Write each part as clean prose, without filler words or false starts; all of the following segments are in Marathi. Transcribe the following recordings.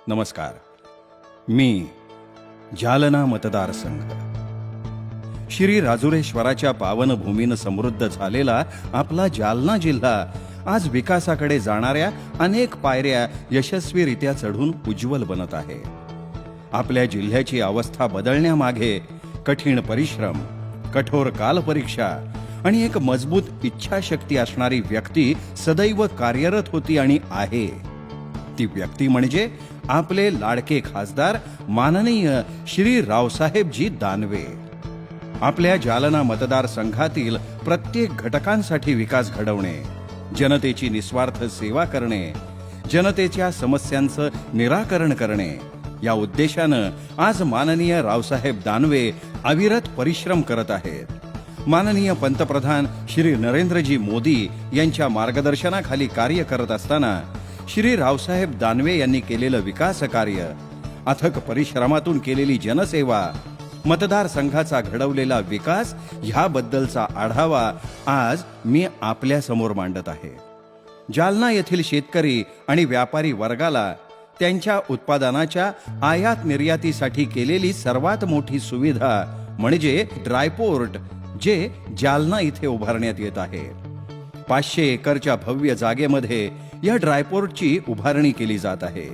नमस्कार. मी जालना मतदारसंघ, श्री राजुरेश्वराच्या पावनभूमीनं समृद्ध झालेला आपला जालना जिल्हा आज विकासाकडे जाणाऱ्या अनेक पायऱ्या यशस्वीरित्या चढून उज्ज्वल बनत आहे. आपल्या जिल्ह्याची अवस्था बदलण्यामागे कठीण परिश्रम, कठोर कालपरीक्षा आणि एक मजबूत इच्छाशक्ती असणारी व्यक्ती सदैव कार्यरत होती आणि आहे. ती व्यक्ती म्हणजे आपले लाडके खासदार माननीय श्री रावसाहेबजी दानवे. आपल्या जालना मतदारसंघातील प्रत्येक घटकांसाठी विकास घडवणे, जनतेची निस्वार्थ सेवा करणे, जनतेच्या समस्यांचं निराकरण करणे या उद्देशानं आज माननीय रावसाहेब दानवे अविरत परिश्रम करत आहेत. माननीय पंतप्रधान श्री नरेंद्रजी मोदी यांच्या मार्गदर्शनाखाली कार्य करत असताना श्री रावसाहेब दानवे यांनी केलेलं विकास कार्य, अथक परिश्रमातून केलेली जनसेवा, मतदारसंघाचा घडवलेला विकास ह्याबद्दलचा आढावा आज मी आपल्या समोर मांडत आहे. जालना येथील शेतकरी आणि व्यापारी वर्गाला त्यांच्या उत्पादनाच्या आयात निर्यातीसाठी केलेली सर्वात मोठी सुविधा म्हणजे ड्रायपोर्ट, जे जालना इथे उभारण्यात येत आहे. 500 एकरच्या भव्य जागेमध्ये या ड्रायपोर्टची उभारणी केली जात आहे.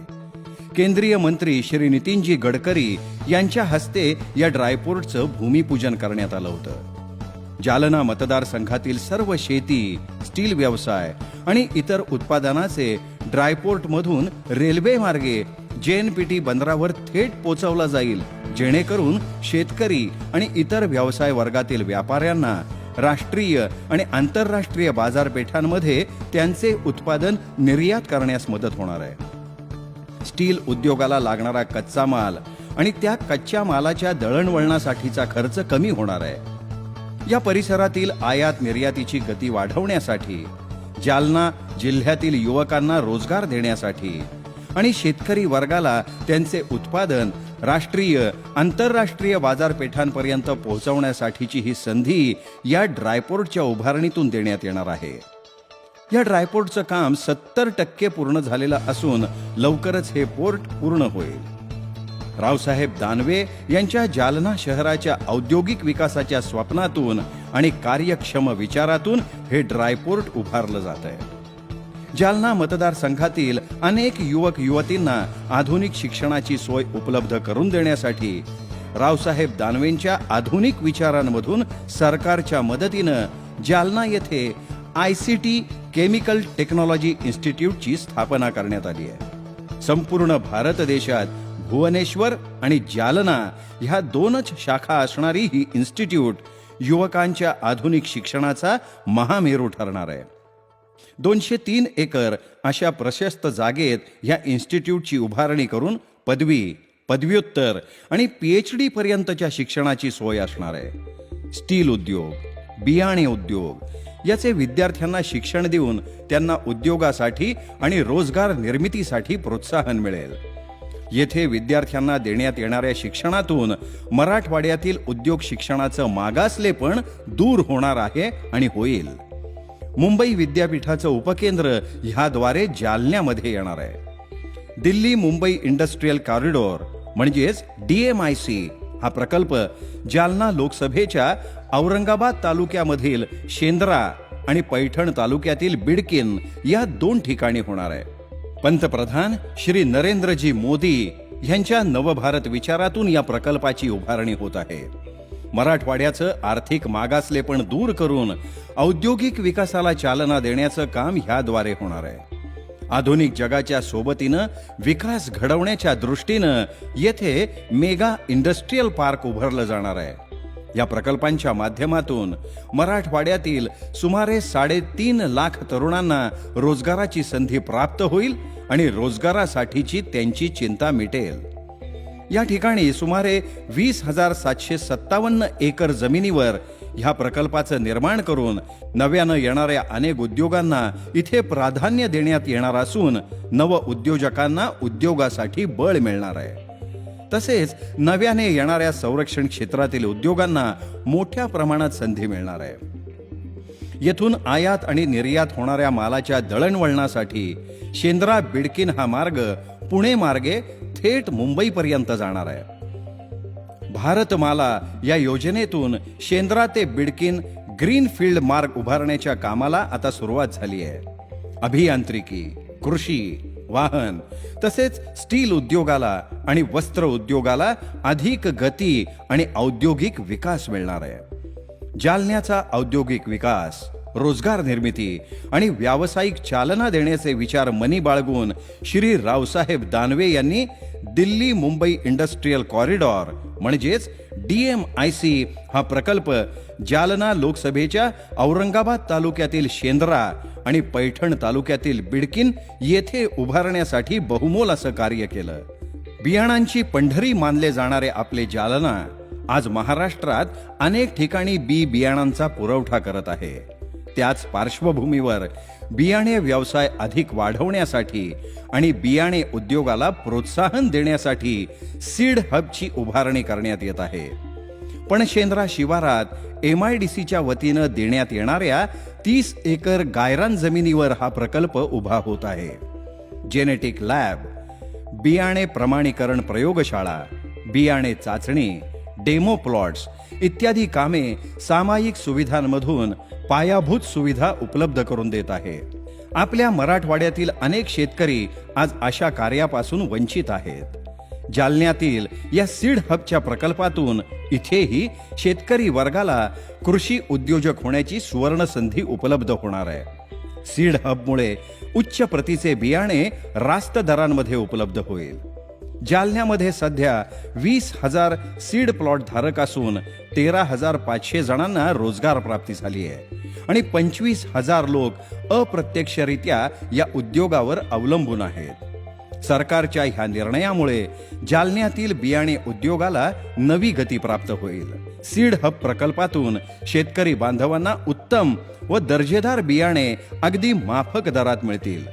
केंद्रीय मंत्री श्री नितीनजी गडकरी यांच्या हस्ते या ड्रायपोर्टचं भूमिपूजन करण्यात आलं होतं. जालना मतदारसंघातील सर्व शेती, स्टील व्यवसाय आणि इतर उत्पादनाचे ड्रायपोर्टमधून रेल्वे मार्गे JNPT बंदरावर थेट पोहोचवला जाईल, जेणेकरून शेतकरी आणि इतर व्यवसाय वर्गातील व्यापाऱ्यांना राष्ट्रीय आणि आंतरराष्ट्रीय बाजारपेठांमध्ये त्यांचे उत्पादन निर्यात करण्यास मदत होणार आहे. स्टील उद्योगाला लागणारा कच्चा माल आणि त्या कच्च्या मालाच्या दळणवळणासाठीचा खर्च कमी होणार आहे. या परिसरातील आयात निर्यातीची गती वाढवण्यासाठी, जालना जिल्ह्यातील युवकांना रोजगार देण्यासाठी आणि शेतकरी वर्गाला त्यांचे उत्पादन राष्ट्रीय आंतरराष्ट्रीय बाजारपेठांपर्यंत पोहोचवण्यासाठीची ही संधी या ड्रायपोर्टच्या उभारणीतून देण्यात येणार आहे. या ड्रायपोर्टचं काम 70% पूर्ण झालेलं असून लवकरच हे पोर्ट पूर्ण होईल. रावसाहेब दानवे यांच्या जालना शहराच्या औद्योगिक विकासाच्या स्वप्नातून आणि कार्यक्षम विचारातून हे ड्रायपोर्ट उभारलं जात आहे. जालना मतदारसंघातील अनेक युवक युवतींना आधुनिक शिक्षणाची सोय उपलब्ध करून देण्यासाठी रावसाहेब दानवेंच्या आधुनिक विचारांमधून सरकारच्या मदतीनं जालना येथे ICT केमिकल टेक्नॉलॉजी इन्स्टिट्यूटची स्थापना करण्यात आली आहे. संपूर्ण भारत देशात भुवनेश्वर आणि जालना ह्या 2च शाखा असणारी ही इन्स्टिट्यूट युवकांच्या आधुनिक शिक्षणाचा महामेरू ठरणार आहे. 203 एकर अशा प्रशस्त जागेत या इन्स्टिट्यूटची उभारणी करून पदवी, पदव्युत्तर आणि PhD पर्यंतच्या शिक्षणाची सोय असणार आहे. स्टील उद्योग, बियाणे उद्योग याचे विद्यार्थ्यांना शिक्षण देऊन त्यांना उद्योगासाठी आणि रोजगार निर्मितीसाठी प्रोत्साहन मिळेल. येथे विद्यार्थ्यांना देण्यात येणाऱ्या शिक्षणातून मराठवाड्यातील उद्योग शिक्षणाचं मागासलेपण दूर होणार आहे आणि होईल. मुंबई विद्यापीठाचं उपकेंद्र ह्याद्वारे जालन्यामध्ये येणार आहे. दिल्ली मुंबई इंडस्ट्रियल कॉरिडॉर म्हणजेच DMIC हा प्रकल्प जालना लोकसभेच्या औरंगाबाद तालुक्यामधील शेंद्रा आणि पैठण तालुक्यातील बिडकीन या 2 ठिकाणी होणार आहे. पंतप्रधान श्री नरेंद्रजी मोदी यांच्या नवभारत विचारातून या प्रकल्पाची उभारणी होत आहे. मराठवाड्याचं आर्थिक मागासलेपण दूर करून औद्योगिक विकासाला चालना देण्याचं काम ह्याद्वारे होणार आहे. आधुनिक जगाच्या सोबतीनं विकास घडवण्याच्या दृष्टीनं येथे मेगा इंडस्ट्रियल पार्क उभारलं जाणार आहे. या प्रकल्पांच्या माध्यमातून मराठवाड्यातील सुमारे 3.5 लाख तरुणांना रोजगाराची संधी प्राप्त होईल आणि रोजगारासाठीची त्यांची चिंता मिटेल. या ठिकाणी सुमारे 20,757 एकर जमिनीवर ह्या प्रकल्पाचं निर्माण करून नव्यानं येणाऱ्या अनेक उद्योगांना इथे प्राधान्य देण्यात येणार असून नव उद्योजकांना उद्योगासाठी बळ मिळणार आहे. तसेच नव्याने येणाऱ्या संरक्षण क्षेत्रातील उद्योगांना मोठ्या प्रमाणात संधी मिळणार आहे. येथून आयात आणि निर्यात होणाऱ्या मालाच्या दळणवळणासाठी शेंद्रा बिडकीन हा मार्ग पुणे मार्गे थेट मुंबईपर्यंत जाणार आहे. भारतमाला या योजनेतून शेंद्रा ते बिडकीन ग्रीनफील्ड मार्ग उभारण्याच्या कामाला आता सुरुवात झाली आहे. अभियांत्रिकी, कृषी, वाहन तसेच स्टील उद्योगाला आणि वस्त्र उद्योगाला अधिक गती आणि औद्योगिक विकास मिळणार आहे. जालन्याचा औद्योगिक विकास, रोजगार निर्मिती आणि व्यावसायिक चालना देण्याचे विचार मनी बाळगून श्री रावसाहेब दानवे यांनी दिल्ली मुंबई इंडस्ट्रियल कॉरिडॉर म्हणजेच DMIC हा प्रकल्प जालना लोकसभेच्या औरंगाबाद तालुक्यातील शेंद्रा आणि पैठण तालुक्यातील बिडकीन येथे उभारण्यासाठी बहुमोल असं कार्य केलं. बियाणांची पंढरी मानले जाणारे आपले जालना आज महाराष्ट्रात अनेक ठिकाणी बियाणांचा पुरवठा करत आहे. त्याच पार्श्वभूमीवर बियाणे व्यवसाय अधिक वाढवण्यासाठी आणि बियाणे उद्योगाला प्रोत्साहन देण्यासाठी सीड हबची उभारणी करण्यात येत आहे. पणशेंद्रा शिवारात MIDCच्या वतीनं देण्यात येणाऱ्या 30 एकर गायरान जमिनीवर हा प्रकल्प उभा होत आहे. जेनेटिक लॅब, बियाणे प्रमाणीकरण प्रयोगशाळा, बियाणे चाचणी, डेमो प्लॉट्स इत्यादी कामे सामायिक सुविधांमधून पायाभूत सुविधा उपलब्ध करून देत आहे. आपल्या मराठवाड्यातील अनेक शेतकरी आज अशा कार्यापासून वंचित आहेत. जालन्यातील या सीड हबच्या प्रकल्पातून इथेही शेतकरी वर्गाला कृषी उद्योजक होण्याची सुवर्ण संधी उपलब्ध होणार आहे. सीड हबमुळे उच्च प्रतीचे बियाणे रास्त दरांमध्ये उपलब्ध होईल. जालन्यामध्ये सध्या 20,000 सीड प्लॉट धारक असून 13,500 जणांना रोजगार प्राप्ती झाली आहे आणि 25,000 लोक अप्रत्यक्षरित्या या उद्योगावर अवलंबून आहेत. सरकारच्या ह्या निर्णयामुळे जालन्यातील बियाणे उद्योगाला नवी गती प्राप्त होईल. सीड हब प्रकल्पातून शेतकरी बांधवांना उत्तम व दर्जेदार बियाणे अगदी माफक दरात मिळतील.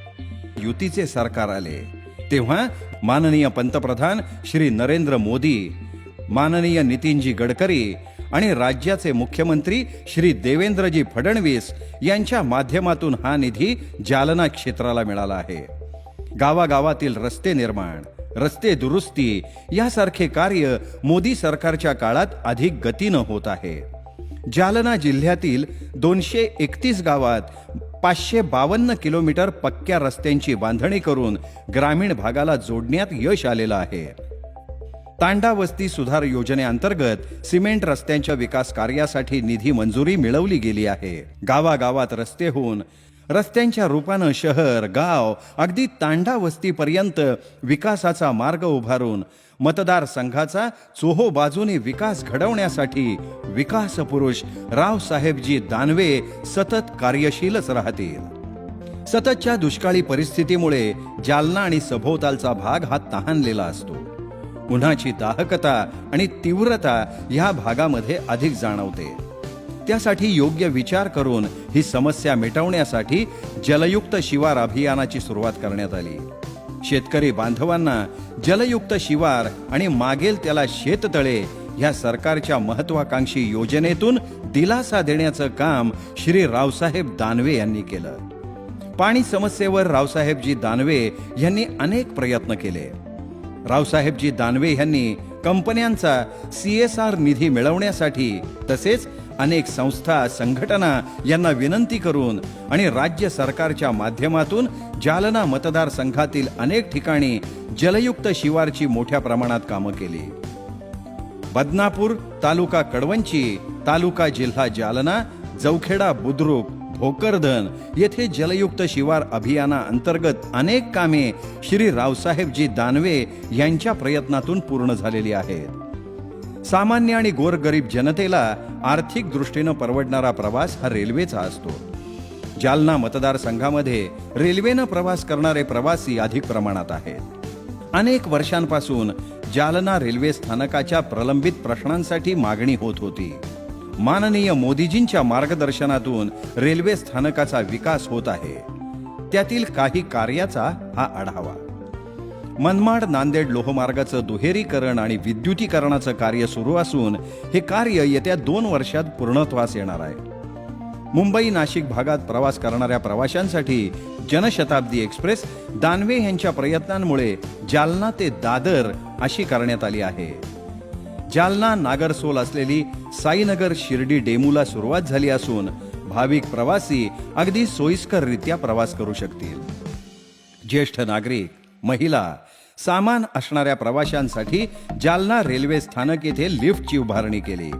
युतीचे सरकार आले तेव्हा माननीय पंतप्रधान श्री नरेंद्र मोदी, माननीय नितीनजी गडकरी आणि राज्याचे मुख्यमंत्री श्री देवेंद्रजी फडणवीस यांच्या माध्यमातून हा निधी जालना क्षेत्राला मिळाला आहे. गावागावातील रस्ते निर्माण, रस्ते दुरुस्ती यासारखे कार्य मोदी सरकारच्या काळात अधिक गतीनं होत आहे. जालना जिल्ह्यातील 231 गावात 552 किलोमीटर पक्क्या रस्त्यांची बांधणी करून ग्रामीण भागाला जोडण्यात यश आलेलं आहे. तांडा वस्ती सुधार योजनेअंतर्गत सिमेंट रस्त्यांच्या विकास कार्यासाठी निधी मंजुरी मिळवली गेली आहे. गावागावात रस्ते होऊन रस्त्यांच्या रूपानं शहर, गाव अगदी तांडा वस्तीपर्यंत विकासाचा मार्ग उभारून मतदारसंघाचा चोहोबाजूने विकास घडवण्यासाठी विकास पुरुष रावसाहेबजी दानवे सतत कार्यशीलच राहतील. सततच्या दुष्काळी परिस्थितीमुळे जालना आणि सभोवतालचा भाग हा तहानलेला असतो. उन्हाची दाहकता आणि तीव्रता या भागामध्ये अधिक जाणवते. त्यासाठी योग्य विचार करून ही समस्या मिटवण्यासाठी जलयुक्त शिवार अभियानाची सुरुवात करण्यात आली. शेतकरी बांधवांना जलयुक्त शिवार आणि मागेल त्याला शेततळे या सरकारच्या महत्वाकांक्षी योजनेतून दिलासा देण्याचं काम श्री रावसाहेब दानवे यांनी केलं. पाणी समस्येवर रावसाहेबजी दानवे यांनी अनेक प्रयत्न केले. रावसाहेबजी दानवे यांनी कंपन्यांचा CSR निधी मिळवण्यासाठी तसेच अनेक संस्था, संघटना यांना विनंती करून आणि राज्य सरकारच्या माध्यमातून जालना मतदारसंघातील अनेक ठिकाणी जलयुक्त शिवारची मोठ्या प्रमाणात कामं केली. बदनापूर, तालुका कडवंची, तालुका जिल्हा जालना, जवखेडा बुद्रुक, भोकरदन येथे जलयुक्त शिवार अभियाना अंतर्गत अनेक कामे श्री रावसाहेबजी दानवे यांच्या प्रयत्नातून पूर्ण झालेली आहेत. सामान्य आणि गोरगरीब जनतेला आर्थिक दृष्टीनं परवडणारा प्रवास हा रेल्वेचा असतो. जालना मतदारसंघामध्ये रेल्वेनं प्रवास करणारे प्रवासी अधिक प्रमाणात आहेत. अनेक वर्षांपासून जालना रेल्वे स्थानकाच्या प्रलंबित प्रश्नांसाठी मागणी होत होती. माननीय मोदीजींच्या मार्गदर्शनातून रेल्वे स्थानकाचा विकास होत आहे. त्यातील काही कार्याचा हा आढावा. मनमाड नांदेड लोहमार्गाचं दुहेरीकरण आणि विद्युतीकरणाचं कार्य सुरू असून हे कार्य येत्या 2 वर्षात पूर्णत्वास येणार आहे. मुंबई नाशिक भागात प्रवास करणाऱ्या प्रवाशांसाठी जनशताब्दी एक्सप्रेस दानवे यांच्या प्रयत्नांमुळे जालना ते दादर अशी करण्यात आली आहे. जालना नागरसोल असलेली साईनगर शिर्डी डेमूला सुरुवात झाली असून भाविक प्रवासी अगदी सोयीस्कररित्या प्रवास करू शकतील. ज्येष्ठ नागरिक, महिला, सामान असणाऱ्या प्रवाशांसाठी जालना रेल्वे स्थानक येथे लिफ्टची उभारणी केली.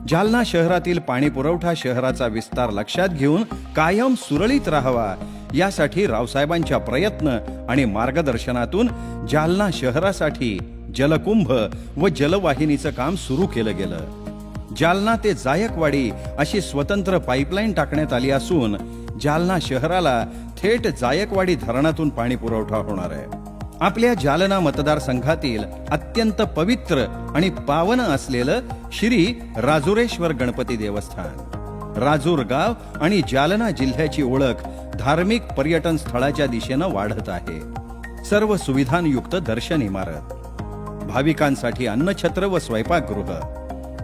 जालना शहरातील पाणी पुरवठा शहराचा विस्तार लक्षात घेऊन कायम सुरळीत राहावा यासाठी रावसाहेबांच्या प्रयत्न आणि मार्गदर्शनातून जालना शहरासाठी जलकुंभ व जलवाहिनीचं काम सुरू केलं गेलं. जालना ते जायकवाडी अशी स्वतंत्र पाईपलाईन टाकण्यात आली असून जालना शहराला थेट जायकवाडी धरणातून पाणी पुरवठा होणार आहे. आपल्या जालना मतदारसंघातील अत्यंत पवित्र आणि पावन असलेलं श्री राजुरेश्वर गणपती देवस्थान, राजूर गाव आणि जालना जिल्ह्याची ओळख धार्मिक पर्यटन स्थळाच्या दिशेनं वाढत आहे. सर्व सुविधांयुक्त दर्शन इमारत, भाविकांसाठी अन्नछत्र व स्वयंपाकगृह,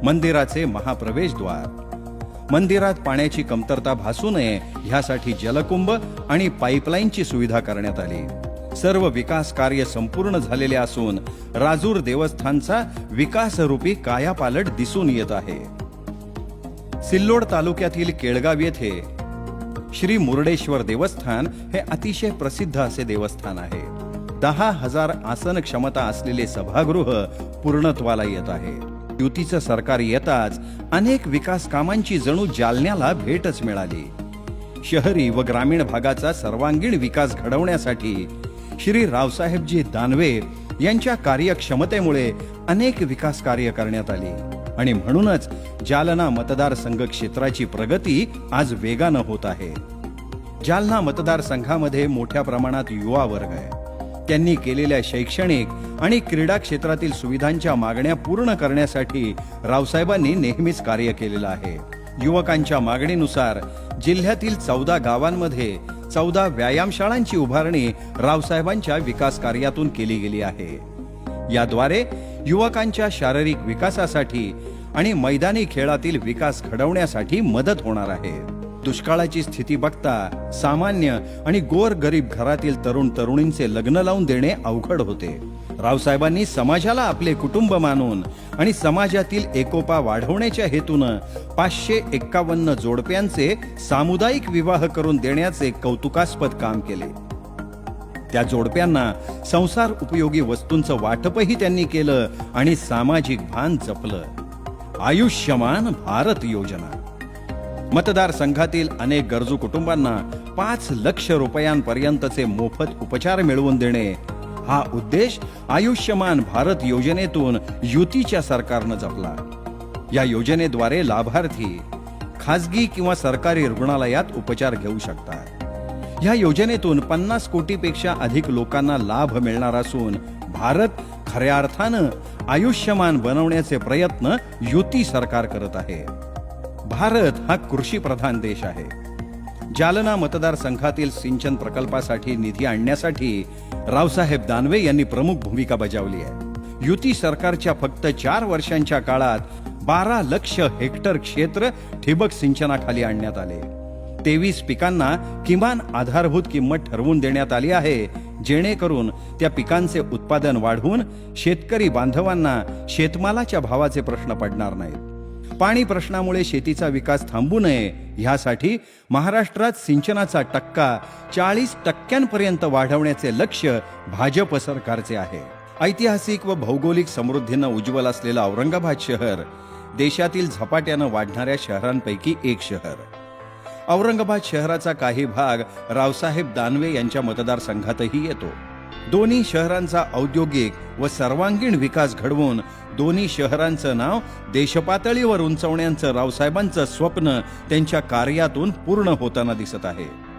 मंदिराचे महाप्रवेशद्वार, मंदिरात पाण्याची कमतरता भासू नये ह्यासाठी जलकुंभ आणि पाईपलाईनची सुविधा करण्यात आली. सर्व विकास कार्य संपूर्ण झालेले असून राजूर देवस्थानचा विकासरूपी कायापालट दिसून येत आहे. सिल्लोड तालुक्यातील केळगाव येथे श्री मुरडेश्वर देवस्थान हे अतिशय प्रसिद्ध असे देवस्थान आहे. 10,000 आसन क्षमता असलेले सभागृह पूर्णत्वाला येत आहे. युतीचं सरकार येताच अनेक विकास कामांची जणू जालन्याला भेटच मिळाली. शहरी व ग्रामीण भागाचा सर्वांगीण विकास घडवण्यासाठी श्री रावसाहेबजी दानवे यांच्या कार्यक्षमतेमुळे अनेक विकास कार्य करण्यात आली आणि म्हणूनच जालना मतदारसंघ क्षेत्राची प्रगती आज वेगानं होत आहे. जालना मतदारसंघामध्ये मोठ्या प्रमाणात युवा वर्ग आहे. त्यांनी केलेल्या शैक्षणिक आणि क्रीडा क्षेत्रातील सुविधांच्या मागण्या पूर्ण करण्यासाठी रावसाहेबांनी नेहमीच कार्य केलेलं आहे. युवकांच्या मागणीनुसार जिल्ह्यातील 14 गावांमध्ये 14 व्यायामशाळांची उभारणी रावसाहेबांच्या विकास कार्यातून केली गेली आहे. याद्वारे युवकांच्या शारीरिक विकासासाठी आणि मैदानी खेळातील विकास घडवण्यासाठी मदत होणार आहे. दुष्काळाची स्थिती बघता सामान्य आणि गोर गरीब घरातील तरुण तरुणींचे लग्न लावून देणे अवघड होते. रावसाहेबांनी समाजाला आपले कुटुंब मानून आणि समाजातील एकोपा वाढवण्याच्या हेतूनं 551 जोडप्यांचे सामुदायिक विवाह करून देण्याचे कौतुकास्पद काम केले. त्या जोडप्यांना संसार उपयोगी वस्तूंचं वाटपही त्यांनी केलं आणि सामाजिक भान जपलं. आयुष्यमान भारत योजना मतदारसंघातील अनेक गरजू कुटुंबांना 5 लाख रुपयांपर्यंतचे मोफत उपचार मिळवून देणे हा उद्देश आयुष्यमान भारत योजनेतून युतीच्या सरकारनं जपला. या योजनेद्वारे लाभार्थी खासगी किंवा सरकारी रुग्णालयात उपचार घेऊ शकतात. या योजनेतून 50 कोटीपेक्षा अधिक लोकांना लाभ मिळणार असून भारत खऱ्या अर्थानं आयुष्यमान बनवण्याचे प्रयत्न युती सरकार करत आहे. भारत हा कृषी प्रधान देश आहे. जालना मतदारसंघातील सिंचन प्रकल्पासाठी निधी आणण्यासाठी रावसाहेब दानवे यांनी प्रमुख भूमिका बजावली आहे. युती सरकारच्या फक्त 4 वर्षांच्या काळात 12 लाख हेक्टर क्षेत्र ठिबक सिंचनाखाली आणण्यात आले. 23 पिकांना किमान आधारभूत किंमत ठरवून देण्यात आली आहे, जेणेकरून त्या पिकांचे उत्पादन वाढवून शेतकरी बांधवांना शेतमालाच्या भावाचे प्रश्न पडणार नाहीत. पाणी प्रश्नामुळे शेतीचा विकास थांबू नये ह्यासाठी महाराष्ट्रात सिंचनाचा टक्का 40% वाढवण्याचे लक्ष्य भाजप सरकारचे आहे. ऐतिहासिक व भौगोलिक समृद्धीनं उज्ज्वल असलेलं औरंगाबाद शहर देशातील झपाट्यानं वाढणाऱ्या शहरांपैकी एक शहर. औरंगाबाद शहराचा काही भाग रावसाहेब दानवे यांच्या मतदारसंघातही येतो. दोन्ही शहरांचा औद्योगिक व सर्वांगीण विकास घडवून दोन्ही शहरांचं नाव देशपातळीवर उंचवण्याचं रावसाहेबांचं स्वप्न त्यांच्या कार्यातून पूर्ण होताना दिसत आहे.